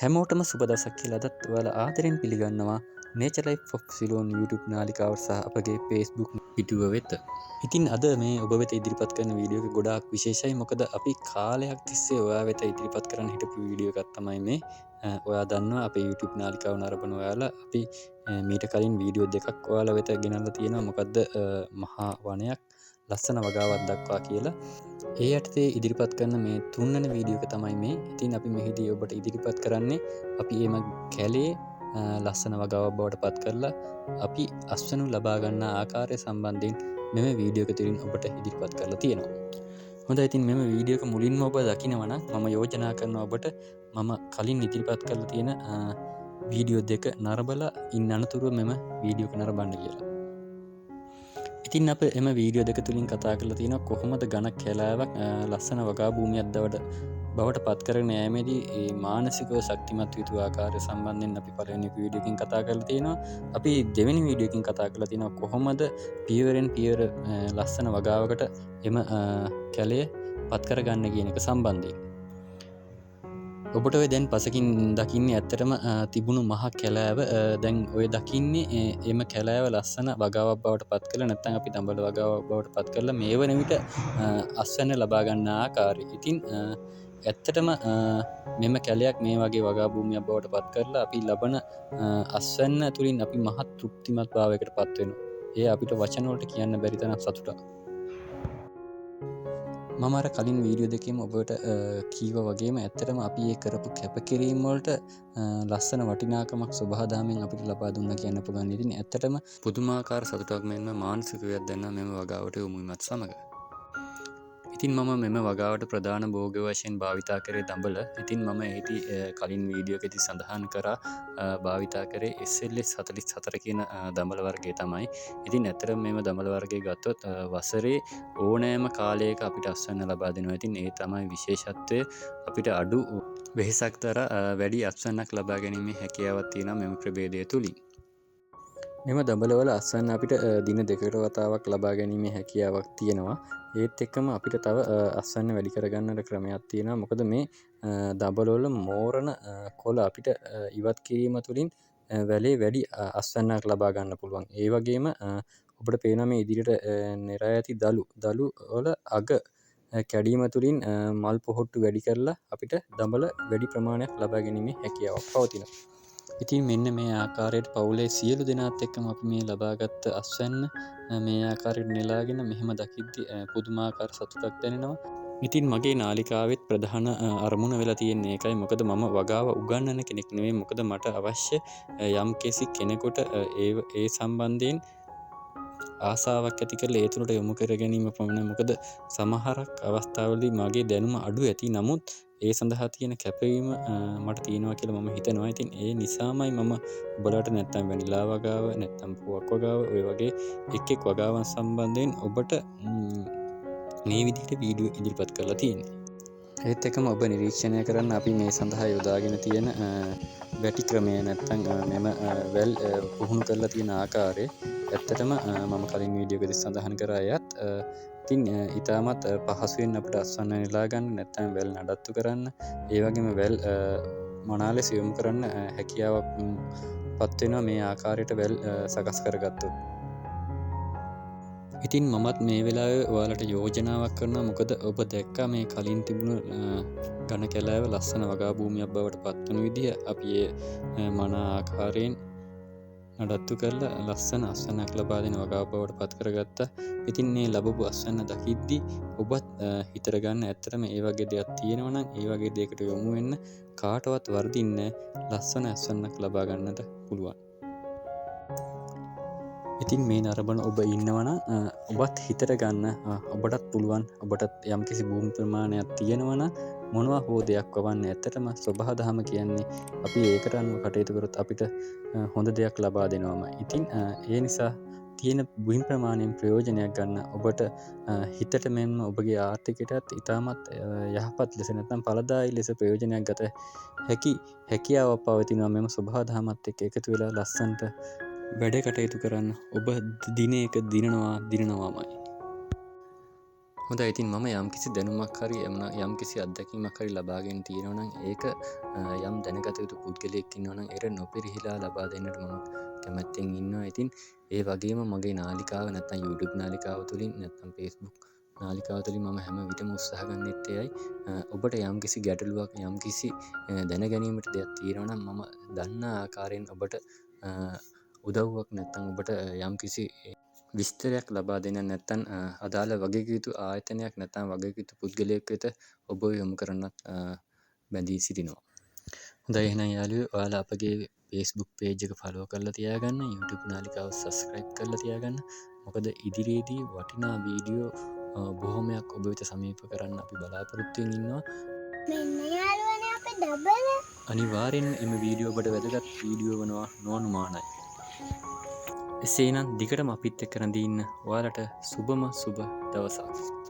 හැමෝටම සුබ දවසක් කියලා අදත් ඔයාලා ආදරෙන් පිළිගන්නවා Nature Life of Ceylon YouTube නාලිකාවට සහ අපගේ Facebook පිටුව වෙත. ඉතින් අද මේ ඔබ වෙත ඉදිරිපත් කරන වීඩියෝ එක ගොඩාක් විශේෂයි. මොකද අපි කාලයක් තිස්සේ ඔයා වෙත ඉදිරිපත් කරන්න හිටපු වීඩියෝ එකක් තමයි මේ. ඔයා දන්නවා අපේ YouTube නාලිකාව නරඹන ඔයාලා අපි මීට කලින් වීඩියෝ දෙකක් ඔයාලා වෙත ගෙනල්ලා තියෙනවා. මොකද්ද මහා වනයක් ලස්සන වගාවක් දක්වා කියලා. ඒ යටතේ ඉදිරිපත් කරන මේ තුන්වන වීඩියෝ එක තමයි මේ. ඉතින් අපි මෙහිදී ඔබට ඉදිරිපත් කරන්නේ අපි එම කැලේ ලස්සන වගාවක් බවට පත් කරලා අපි අස්වනු ලබා ගන්නා ආකාරය සම්බන්ධයෙන් මෙම වීඩියෝ එක තුලින් ඔබට ඉදිරිපත් කරලා තියෙනවා. හොඳයි, ඉතින් මෙම වීඩියෝ එක මුලින්ම ඔබ දකිනවා නම් මම යෝජනා කරනවා ඔබට මම කලින් ඉදිරිපත් කරලා තියෙන වීඩියෝ දෙක නරඹලා ඉන්න අනතුරුව මෙම වීඩියෝ එක නරඹන්න කියලා. ඉතින් අප එම වීඩියෝ දෙක තුලින් කතා කරලා තියෙනවා කොහොමද ඝන කැලෑවක් ලස්සන වගා භූමියක් බවට පත් කරගෙන යෑමේදී ඒ මානසිකව ශක්තිමත් විතු ආකාරය සම්බන්ධයෙන් අපි පළවෙනි වීඩියෝ එකකින් කතා කරලා තියෙනවා. අපි දෙවෙනි වීඩියෝ එකකින් කතා කරලා තියෙනවා කොහොමද පියවරෙන් පියවර ලස්සන වගාවකට එම කැලය පත් කරගන්න කියන එක සම්බන්ධයෙන්. ඔබට ඔය දැන් පසකින් දකින්නේ ඇත්තටම තිබුණු මහ කැලෑව. දැන් ඔය දකින්නේ එම කැලෑව ලස්සන වගාවක් බවට පත් කරලා නැත්නම් අපි දඹල වගාවක් බවට පත් කරලා මේ වන විට අස්වැන්න ලබා ගන්න ආකාරය. ඉතින් ඇත්තටම මෙම කැලයක් මේ වගේ වගා භූමියක් බවට පත් කරලා අපි ලබන අස්වැන්න තුලින් අපි මහත් තෘප්තිමත් භාවයකට පත් වෙනවා. ඒ අපිට වචන වලට කියන්න බැරි තරම් සතුටක්. මම අර කලින් වීඩියෝ දෙකේම ඔබට කීවා වගේම ඇත්තටම අපි ඒ කරපු කැපකිරීම වලට ලස්සන වටිනාකමක් සබහාදාමෙන් අපිට ලබා දුන්නා කියන්න පුළුවන්. ඉතින් ඇත්තටම පුදුමාකාර සතුටක් මෙන්ම මානසිකවයක් දැනෙනවා මෙම වගාවට යොමු වීමත් සමග. ඉතින් මම මෙම වගාවට ප්‍රධාන භෝග වශයෙන් භාවිතා කරේ දඹල. ඉතින් මම එහිදී කලින් වීඩියෝ එකදී සඳහන් කරා භාවිතා කරේ SLS 44 කියන දඹල වර්ගය තමයි. ඉතින් ඇත්තටම මේව දඹල වර්ගය ගත්තොත් වසරේ ඕනෑම කාලයක අපිට අස්වැන්න ලබා දෙනවා. ඉතින් ඒ තමයි විශේෂත්වය. අපිට අඩු වෙහෙසක්තර වැඩි අස්වැන්නක් ලබා ගැනීමේ හැකියාවක් තියෙනවා මෙම ප්‍රභේදය තුලින්. මෙම දඹලවල අස්වැන්න අපිට දින දෙකකට වතාවක් ලබා ගැනීමේ හැකියාවක් තියෙනවා. ඒත් එක්කම අපිට තව අස්වැන්න වැඩි කරගන්නට ක්‍රමයක් තියෙනවා. මොකද මේ දඹලවල මෝරණ කොළ අපිට ඉවත් කිරීම තුළින් වැලේ වැඩි අස්වැන්නක් ලබා ගන්න පුළුවන්. ඒ වගේම ඔබට පේනවා මේ ඉදිරියට නෙරා ඇති දළු වල අග කැඩීම තුළින් මල් පොහොට්ටු වැඩි කරලා අපිට දඹල වැඩි ප්‍රමාණයක් ලබා ගැනීමේ හැකියාවක් පවතිනවා. ඉතින් මෙන්න මේ ආකාරයට පවුලේ සියලු දෙනාත් එක්කම අපි මේ ලබාගත් අස්වැන්න මේ ආකාරයට නෙලාගෙන මෙහෙම දකිද්දි පුදුමාකාර සතුටක් දැනෙනවා. ඉතින් මගේ නාලිකාවෙත් ප්‍රධාන අරමුණ වෙලා තියෙන්නේ ඒකයි. මොකද මම වගාව උගන්වන කෙනෙක් නෙවෙයි. මොකද මට අවශ්‍ය යම්කිසි කෙනෙකුට ඒ සම්බන්ධයෙන් ආසාවක් ඇති කරලා ඒ තුළට යොමු කර ගැනීම පමණයි. මොකද සමහරක් අවස්ථාවලදී මගේ දැනුම අඩු ඇති. නමුත් ඒ සඳහා තියෙන කැපවීම මට තියෙනවා කියලා මම හිතනවා. ඉතින් ඒ නිසාමයි මම ඔබලාට නැත්තම් වැනිලා වගාව නැත්තම් පුවක් වගාව ඔය වගේ එක් වගාවන් සම්බන්ධයෙන් ඔබට මේ විදිහට වීඩියෝ ඉදිරිපත් කරලා තියෙන්නේ. ඒත් එක්කම ඔබ නිරීක්ෂණය කරන්න අපි මේ සඳහා යොදාගෙන තියෙන වැටි ක්‍රමය නැත්තම් මෙම වැල් පුහුණු කරලා තියෙන ආකාරය ඇත්තටම මම කලින් වීඩියෝ එකදී සඳහන් කරා යත් ඉතින් ඊටමත් පහසුවෙන් අපිට අස්වැන්න නෙලා ගන්න නැත්තම් වැල් නඩත්තු කරන්න ඒ වගේම වැල් මනා ලෙස යොමු කරන්න හැකියාවක් පත් වෙනවා මේ ආකාරයට වැල් සකස් කරගත්තොත්. ඉතින් මමත් මේ වෙලාවේ ඔයාලට යෝජනාවක් කරනවා. මොකද ඔබ දැක්කා මේ කලින් තිබුණු ඝන කැලෑව ලස්සන වගා භූමියක් බවට පත් වුණු විදිය. අපි ඒ මනා ආකාරයෙන් නඩත්තු කරලා ලස්සන අස්වැන්නක් ලබා දෙන වගාව බවට පත් කරගත්තා. ඉතින් මේ ලැබපු අස්වැන්න දකිද්දි ඔබත් හිතර ගන්න ඇත්තටම ඒ වගේ දෙයක් තියෙනවා නම් ඒ වගේ දෙයකට යොමු වෙන්න කාටවත් වර්ධින්නේ ලස්සන අස්වැන්නක් ලබා ගන්නට පුළුවන්. ඉතින් මේ නරඹන ඔබ ඉන්නවනම් ඔබත් හිතට ගන්න ඔබටත් පුළුවන්. ඔබටත් යම්කිසි භූමි ප්‍රමාණයක් තියෙනවනම් මොනවා හෝ දෙයක් වවන්න. ඇත්තටම සබහාදහම කියන්නේ අපි ඒකට අනුව කටයුතු කරොත් අපිට හොඳ දෙයක් ලබා දෙනවාමයි. ඉතින් ඒ නිසා තියෙන භූමි ප්‍රමාණයෙන් ප්‍රයෝජනයක් ගන්න ඔබට හිතට මෙන්ම ඔබගේ ආර්ථිකයටත් ඉතාමත් යහපත් ලෙස නැත්නම් ඵලදායී ලෙස ප්‍රයෝජනයක් ගත හැකි හැකියාවක් පවතිනවා. මෙම සබහාදහමත් එක්ක එකතු වෙලා ලස්සන්ට වැඩ කටයුතු කරන්න ඔබ දිනයක දිනනවාමයි. හොඳයි ඉතින් මම යම්කිසි දැනුමක් හරි යම්කිසි අත්දැකීමක් හරි ලබාගෙන තියෙනවා නම් ඒක යම් දැනගත යුතු පුද්ගලයෙක් ඉන්නවා නම් ඒකට නොපිරිහිලා ලබා දෙන්නට මම කැමැත්තෙන් ඉන්නවා. ඉතින් ඒ වගේම මගේ නාලිකාව නැත්නම් YouTube නාලිකාව තුළින් නැත්නම් Facebook නාලිකාව තුළින් මම හැම විටම උත්සාහ ගන්නෙත් එයයි ඔබට යම්කිසි ගැටලුවක් යම්කිසි දැන ගැනීමට දෙයක් තියෙනවා නම් මම දන්නා ආකාරයෙන් ඔබට උදව්වක් නැත්නම් ඔබට යම්කිසි විස්තරයක් ලබා දෙන්න නැත්තම් අදාළ වගකිවයුතු ආයතනයක් නැත්නම් වගකිවයුතු පුද්ගලයෙක් වෙත ඔබ යොමු කරන්නත් බැඳී සිටිනවා. හොඳයි එහෙනම් යාළුවෝ ඔයාලා අපගේ Facebook page එක follow කරලා තියාගන්න, YouTube නාලිකාව subscribe කරලා තියාගන්න. මොකද ඉදිරියේදී වටිනා වීඩියෝ බොහොමයක් ඔබ වෙත සමීප කරන්න අපි බලාපොරොත්තු වෙමින් ඉන්නවා. මෙන්න යාළුවනේ අපේ ඩබල්. අනිවාර්යෙන්ම එම වීඩියෝ ඔබට වැදගත් වීඩියෝ වනවා නොඅනුමානයි. එසේනම් දිගටම අපිත් එක්ක රැඳී ඉන්න ඔයාලට සුබම සුබ දවසක්.